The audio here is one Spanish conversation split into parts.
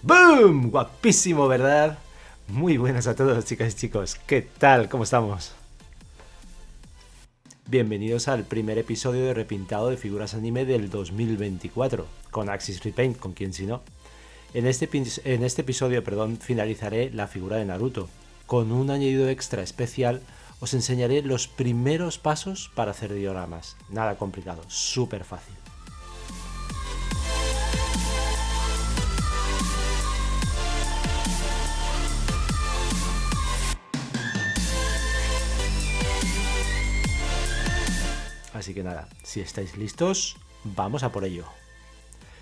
¡Boom! Guapísimo, ¿verdad? Muy buenas a todos, chicas y chicos. ¿Qué tal? ¿Cómo estamos? Bienvenidos al primer episodio de repintado de figuras anime del 2024, con Axis Repaint, con quien si no. En este episodio, finalizaré la figura de Naruto. Con un añadido extra especial, os enseñaré los primeros pasos para hacer dioramas. Nada complicado, súper fácil. Así que nada, si estáis listos, vamos a por ello.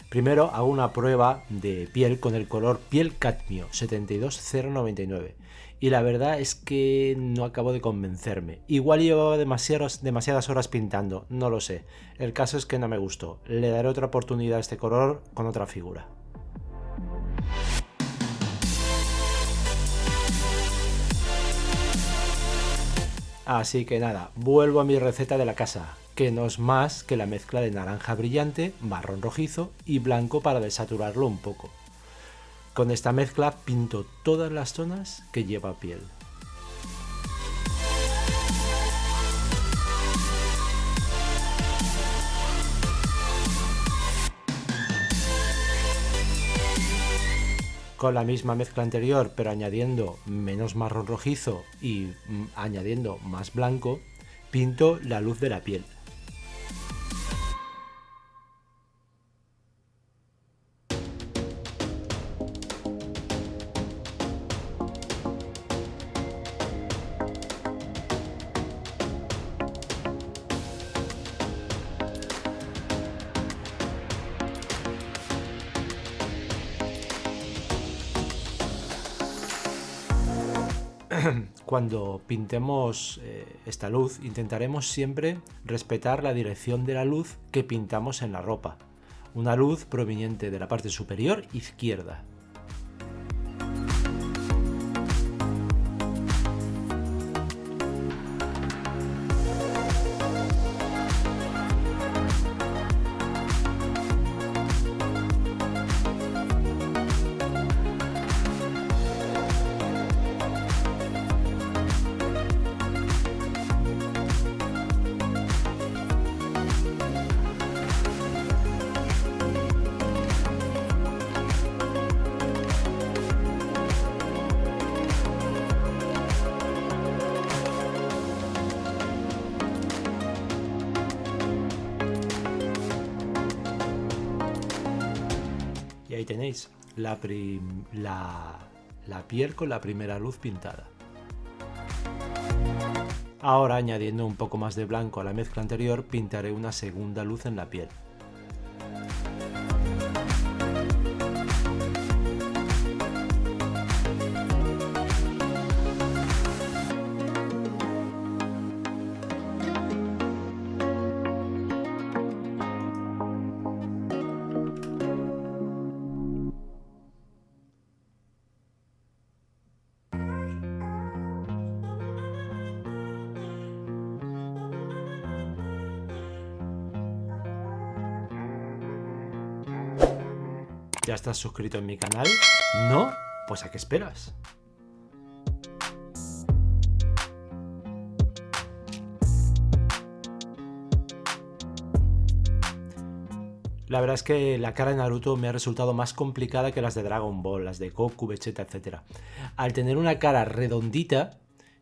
Primero hago una prueba de piel con el color piel cadmio 72099 y la verdad es que no acabo de convencerme. Igual llevaba demasiadas horas pintando, no lo sé. El caso es que no me gustó. Le daré otra oportunidad a este color con otra figura. Así que nada, vuelvo a mi receta de la casa, que no es más que la mezcla de naranja brillante, marrón rojizo y blanco para desaturarlo un poco. Con esta mezcla pinto todas las zonas que lleva piel. Con la misma mezcla anterior, pero añadiendo menos marrón rojizo y añadiendo más blanco, pinto la luz de la piel. Cuando pintemos esta luz, intentaremos siempre respetar la dirección de la luz que pintamos en la ropa. Una luz proveniente de la parte superior izquierda. Y ahí tenéis la piel con la primera luz pintada. Ahora, añadiendo un poco más de blanco a la mezcla anterior, pintaré una segunda luz en la piel. ¿Ya estás suscrito en mi canal? ¿No? Pues ¿a qué esperas? La verdad es que la cara de Naruto me ha resultado más complicada que las de Dragon Ball, las de Goku, Vegeta, etc. Al tener una cara redondita,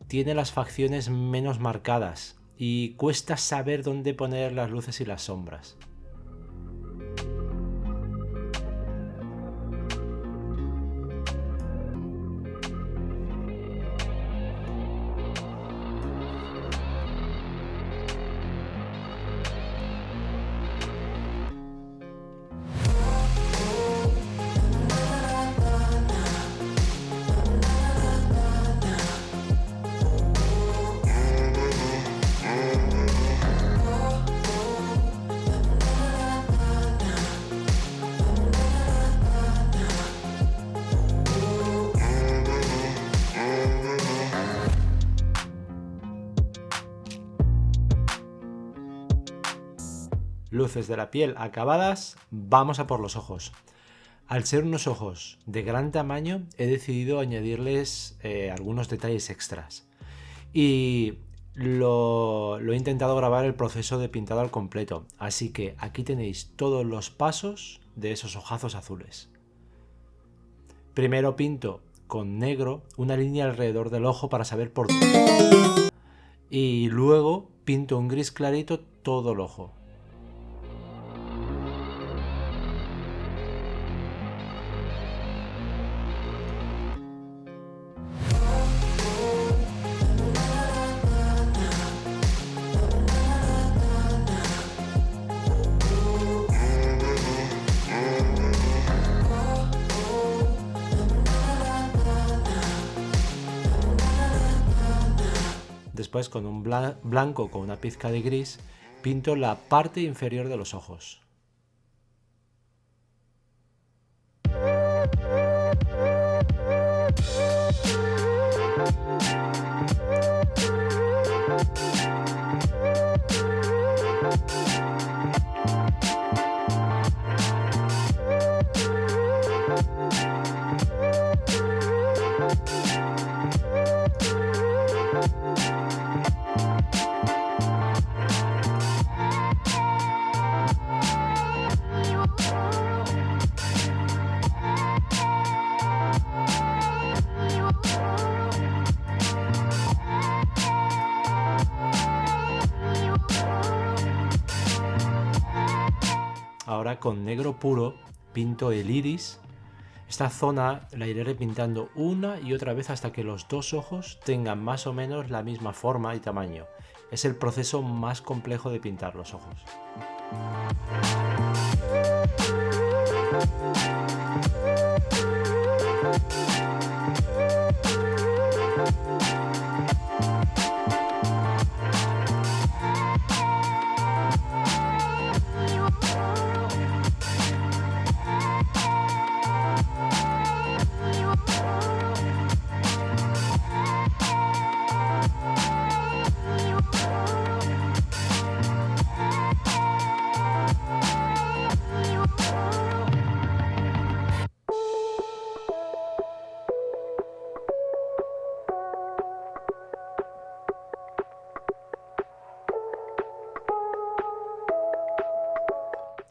tiene las facciones menos marcadas y cuesta saber dónde poner las luces y las sombras. Luces de la piel acabadas, vamos a por los ojos. Al ser unos ojos de gran tamaño, he decidido añadirles algunos detalles extras. Y lo he intentado grabar el proceso de pintado al completo. Así que aquí tenéis todos los pasos de esos ojazos azules. Primero pinto con negro una línea alrededor del ojo para saber por dónde. Y luego pinto un gris clarito todo el ojo. Después, con un blanco con una pizca de gris, pinto la parte inferior de los ojos. Ahora con negro puro pinto el iris. Esta zona la iré repintando una y otra vez hasta que los dos ojos tengan más o menos la misma forma y tamaño. Es el proceso más complejo de pintar los ojos.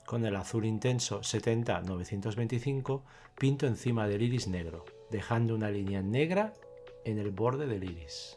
Con el azul intenso 70-925 pinto encima del iris negro, dejando una línea negra en el borde del iris.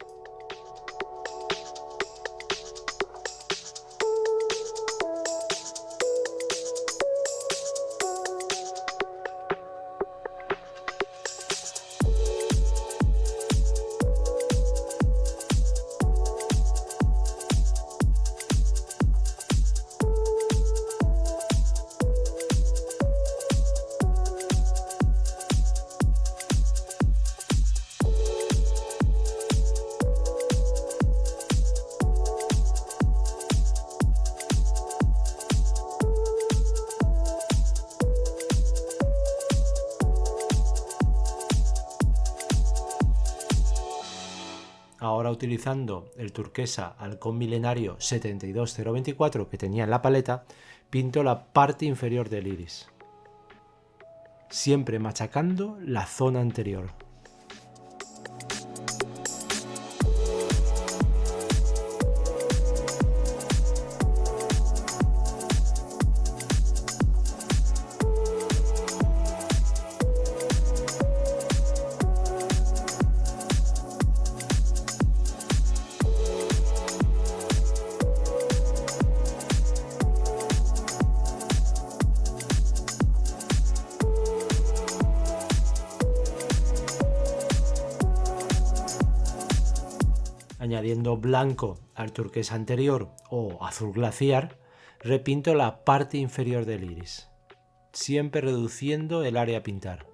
Ahora, utilizando el turquesa halcón milenario 72024 que tenía en la paleta, pinto la parte inferior del iris, siempre machacando la zona anterior. Añadiendo blanco al turquesa anterior o azul glaciar, repinto la parte inferior del iris, siempre reduciendo el área a pintar.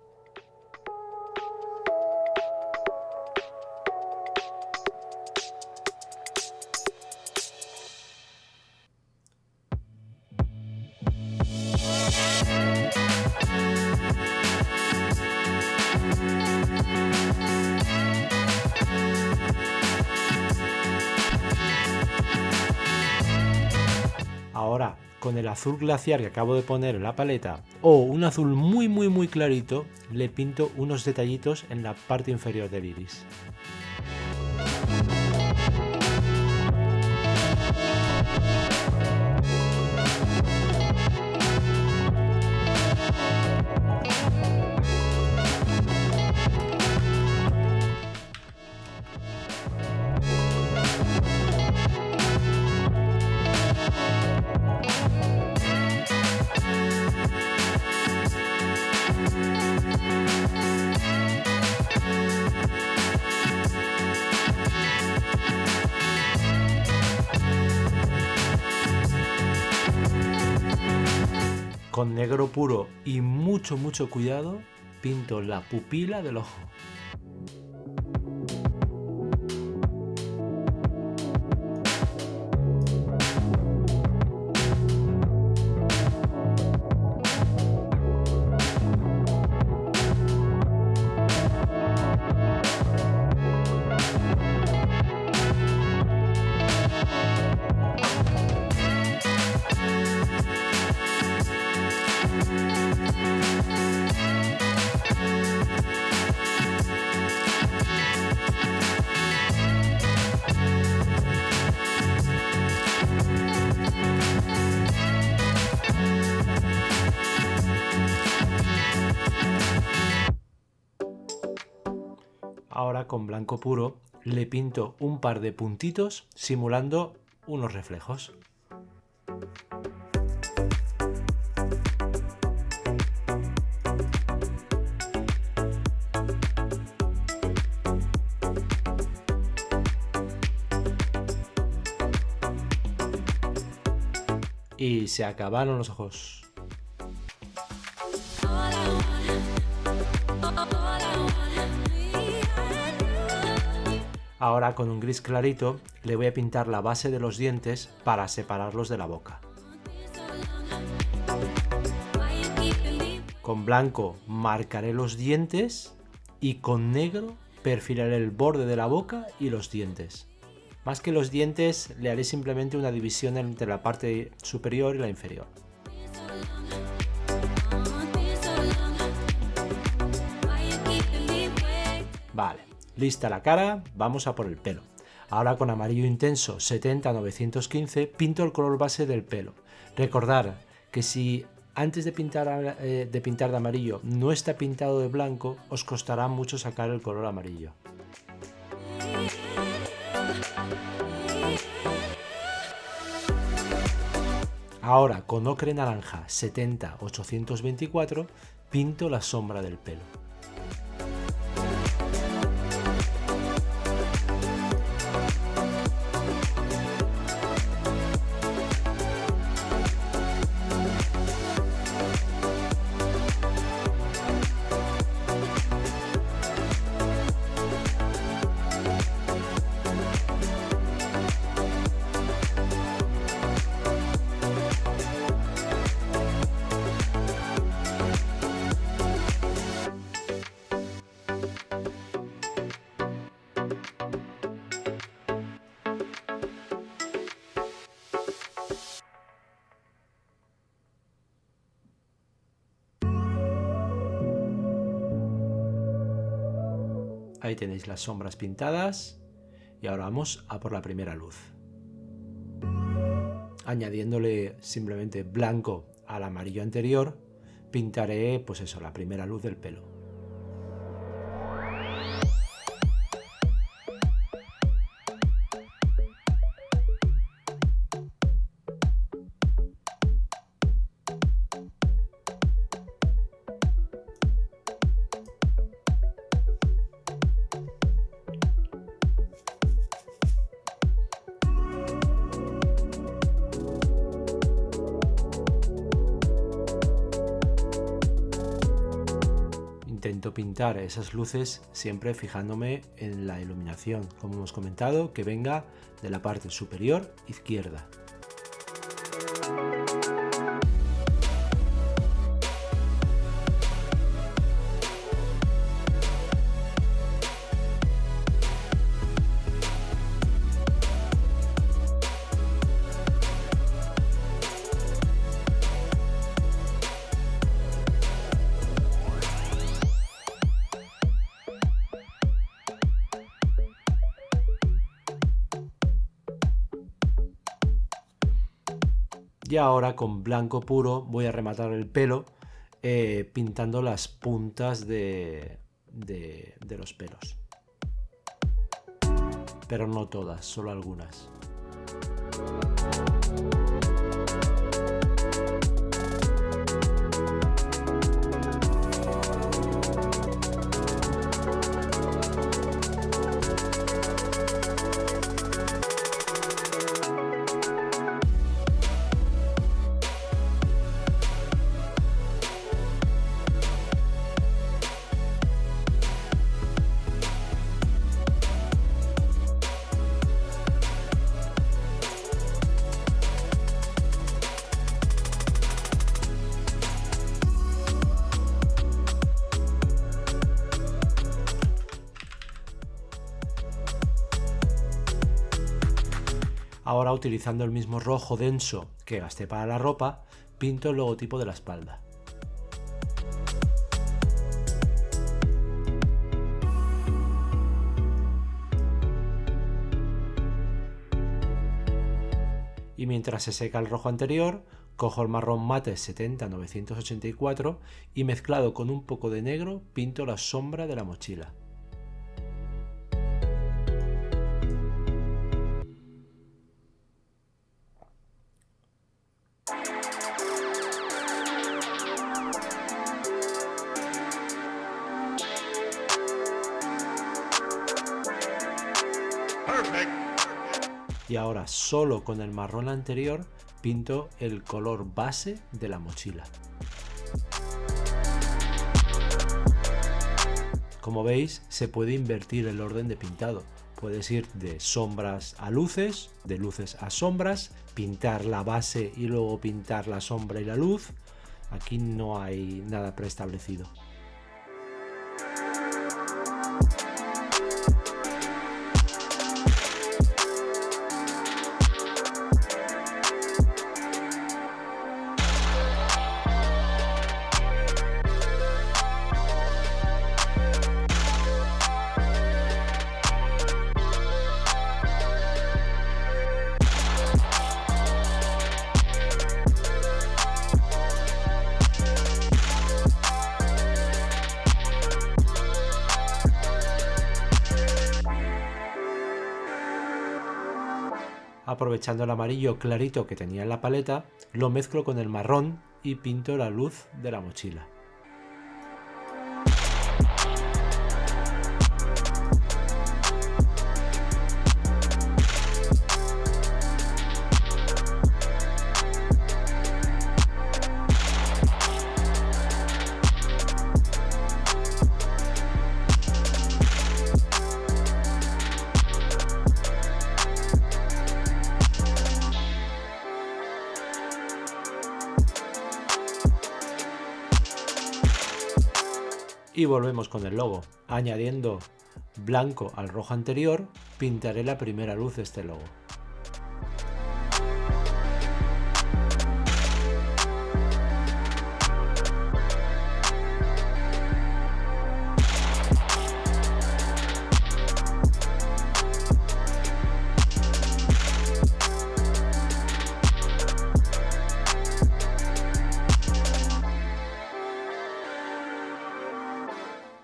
Ahora, con el azul glaciar que acabo de poner en la paleta o un azul muy clarito, le pinto unos detallitos en la parte inferior del iris. Con negro puro y mucho cuidado pinto la pupila del ojo. Ahora con blanco puro le pinto un par de puntitos simulando unos reflejos. Y se acabaron los ojos. Ahora con un gris clarito le voy a pintar la base de los dientes para separarlos de la boca. Con blanco marcaré los dientes y con negro perfilaré el borde de la boca y los dientes. Más que los dientes, le haré simplemente una división entre la parte superior y la inferior. Vale, lista la cara, vamos a por el pelo. Ahora con amarillo intenso 70-915 pinto el color base del pelo. Recordar que si antes de pintar de amarillo no está pintado de blanco, os costará mucho sacar el color amarillo. Ahora con ocre naranja 70-824 pinto la sombra del pelo. Ahí tenéis las sombras pintadas y ahora vamos a por la primera luz. Añadiéndole simplemente blanco al amarillo anterior, pintaré pues eso, la primera luz del pelo. Intento pintar esas luces siempre fijándome en la iluminación, como hemos comentado, que venga de la parte superior izquierda. Y ahora con blanco puro voy a rematar el pelo pintando las puntas de los pelos. Pero no todas, solo algunas. Ahora, utilizando el mismo rojo denso que gasté para la ropa, pinto el logotipo de la espalda. Y mientras se seca el rojo anterior, cojo el marrón mate 70-984 y mezclado con un poco de negro pinto la sombra de la mochila. Y ahora solo con el marrón anterior pinto el color base de la mochila. Como veis, se puede invertir el orden de pintado. Puedes ir de sombras a luces, de luces a sombras, pintar la base y luego pintar la sombra y la luz. Aquí no hay nada preestablecido. Aprovechando el amarillo clarito que tenía en la paleta, lo mezclo con el marrón y pinto la luz de la mochila. Y volvemos con el logo. Añadiendo blanco al rojo anterior, pintaré la primera luz de este logo.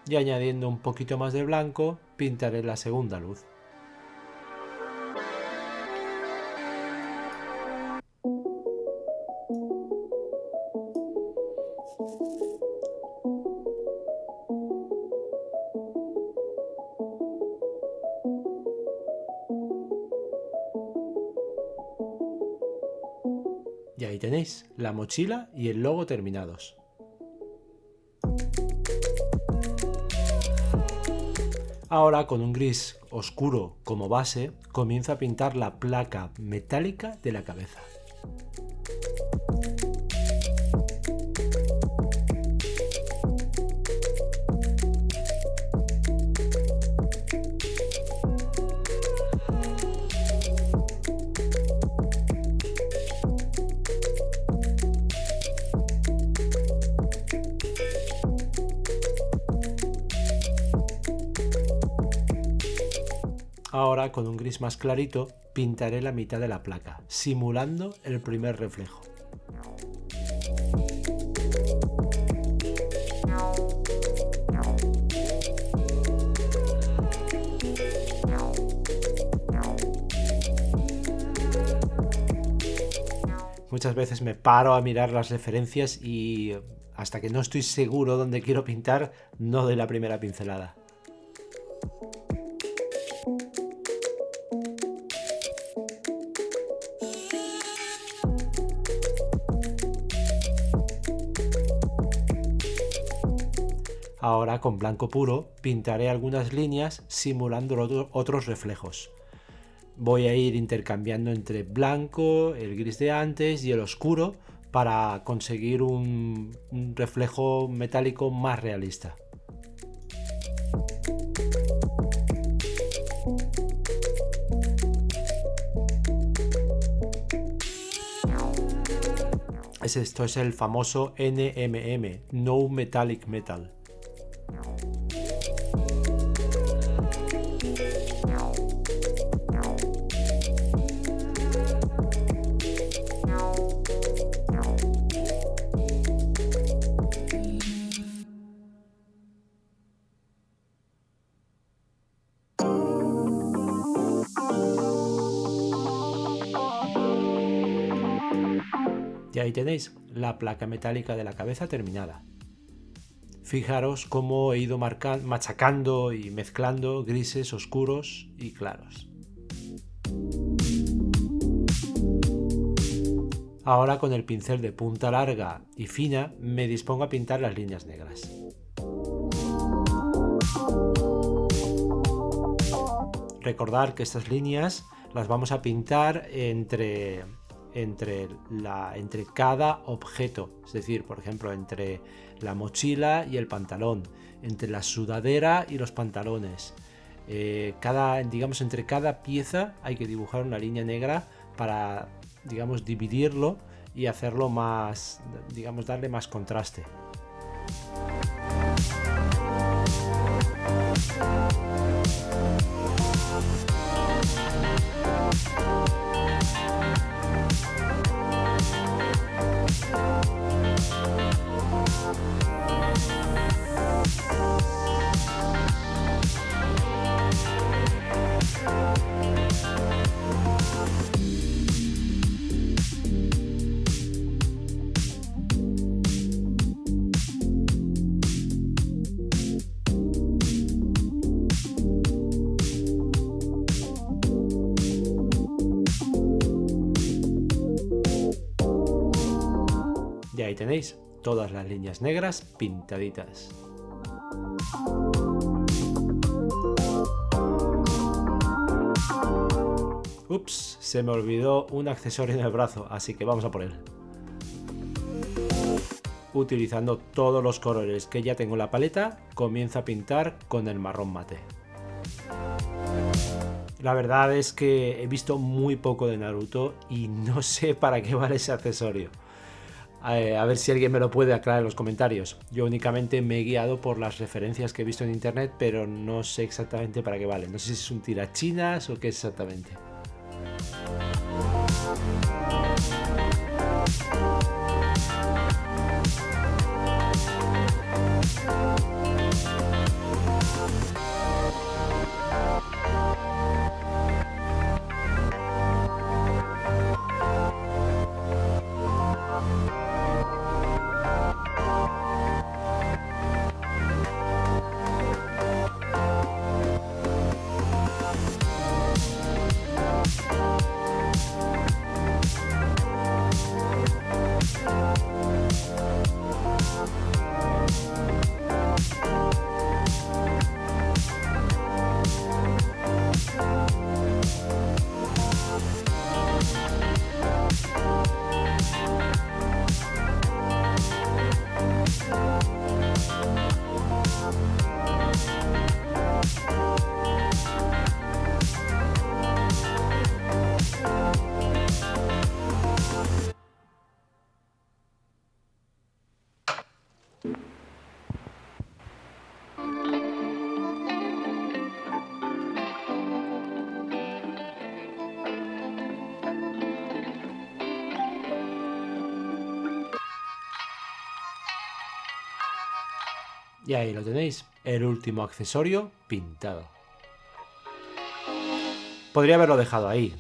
Y añadiendo un poquito más de blanco, pintaré la segunda luz. Y ahí tenéis la mochila y el logo terminados. Ahora, con un gris oscuro como base, comienzo a pintar la placa metálica de la cabeza. Ahora, con un gris más clarito, pintaré la mitad de la placa, simulando el primer reflejo. Muchas veces me paro a mirar las referencias y hasta que no estoy seguro dónde quiero pintar, no doy la primera pincelada. Ahora con blanco puro pintaré algunas líneas simulando otros reflejos. Voy a ir intercambiando entre blanco, el gris de antes y el oscuro para conseguir un reflejo metálico más realista. Esto es el famoso NMM, No Metallic Metal. Y ahí tenéis la placa metálica de la cabeza terminada. Fijaros cómo he ido machacando y mezclando grises oscuros y claros. Ahora con el pincel de punta larga y fina me dispongo a pintar las líneas negras. Recordad que estas líneas las vamos a pintar entre cada objeto, es decir, por ejemplo, entre la mochila y el pantalón, entre la sudadera y los pantalones. Entre cada pieza hay que dibujar una línea negra para, dividirlo y hacerlo más, darle más contraste. Y ahí tenéis todas las líneas negras pintaditas. Ups, se me olvidó un accesorio en el brazo, así que vamos a por él. Utilizando todos los colores que ya tengo en la paleta, comienzo a pintar con el marrón mate. La verdad es que he visto muy poco de Naruto y no sé para qué vale ese accesorio. A ver si alguien me lo puede aclarar en los comentarios. Yo únicamente me he guiado por las referencias que he visto en internet, pero no sé exactamente para qué vale. No sé si es un tirachinas o qué es exactamente. Y ahí lo tenéis, el último accesorio pintado. Podría haberlo dejado ahí,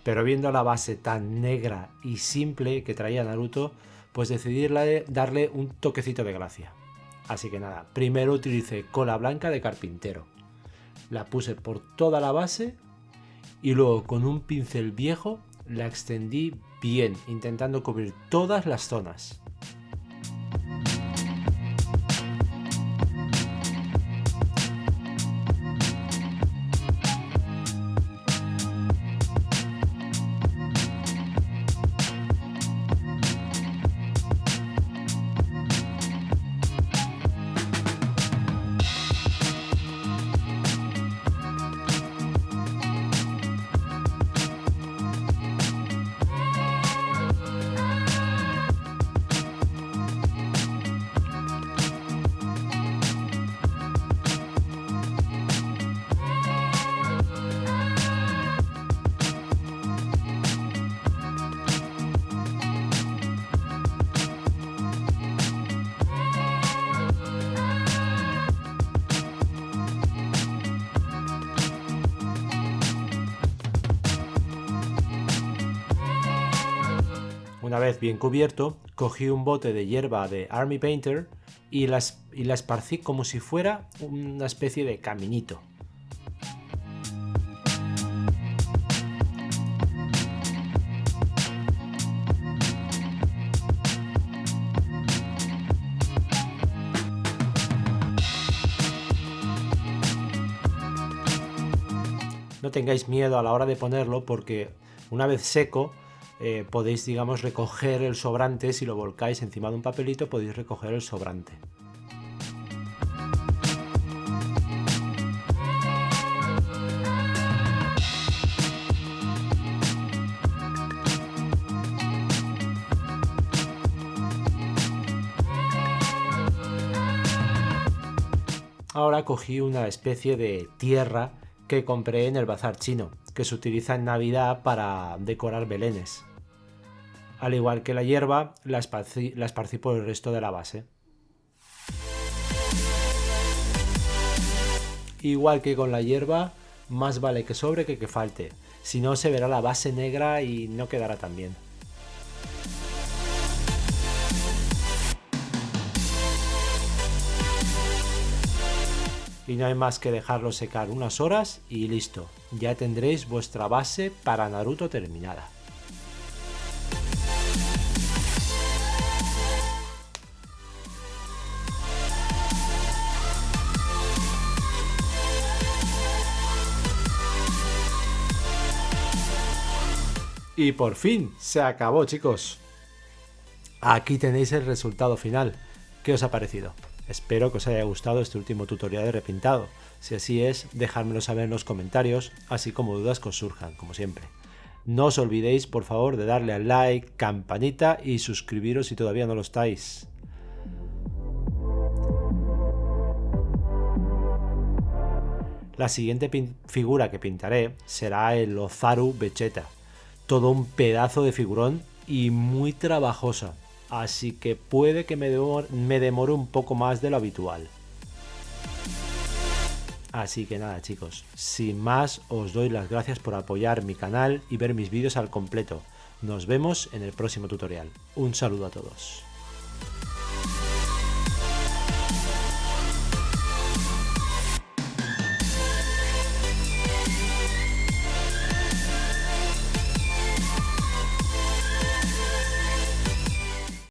pero viendo la base tan negra y simple que traía Naruto, pues decidí darle un toquecito de gracia. Así que nada, primero utilicé cola blanca de carpintero. La puse por toda la base y luego con un pincel viejo la extendí bien, intentando cubrir todas las zonas. Una vez bien cubierto, cogí un bote de hierba de Army Painter y la esparcí como si fuera una especie de caminito. No tengáis miedo a la hora de ponerlo porque una vez seco podéis, digamos, recoger el sobrante. Si lo volcáis encima de un papelito podéis recoger el sobrante. Ahora cogí una especie de tierra que compré en el bazar chino, que se utiliza en Navidad para decorar belenes. Al igual que la hierba, la esparcí por el resto de la base. Igual que con la hierba, más vale que sobre que falte, si no se verá la base negra y no quedará tan bien. Y no hay más que dejarlo secar unas horas y listo, ya tendréis vuestra base para Naruto terminada. Y por fin se acabó, chicos. Aquí tenéis el resultado final. ¿Qué os ha parecido? Espero que os haya gustado este último tutorial de repintado. Si así es, dejádmelo saber en los comentarios, así como dudas que os surjan, como siempre. No os olvidéis, por favor, de darle al like, campanita y suscribiros si todavía no lo estáis. La siguiente figura que pintaré será el Ozaru Vegeta. Todo un pedazo de figurón y muy trabajosa. Así que puede que me demore un poco más de lo habitual. Así que nada, chicos, sin más os doy las gracias por apoyar mi canal y ver mis vídeos al completo. Nos vemos en el próximo tutorial. Un saludo a todos.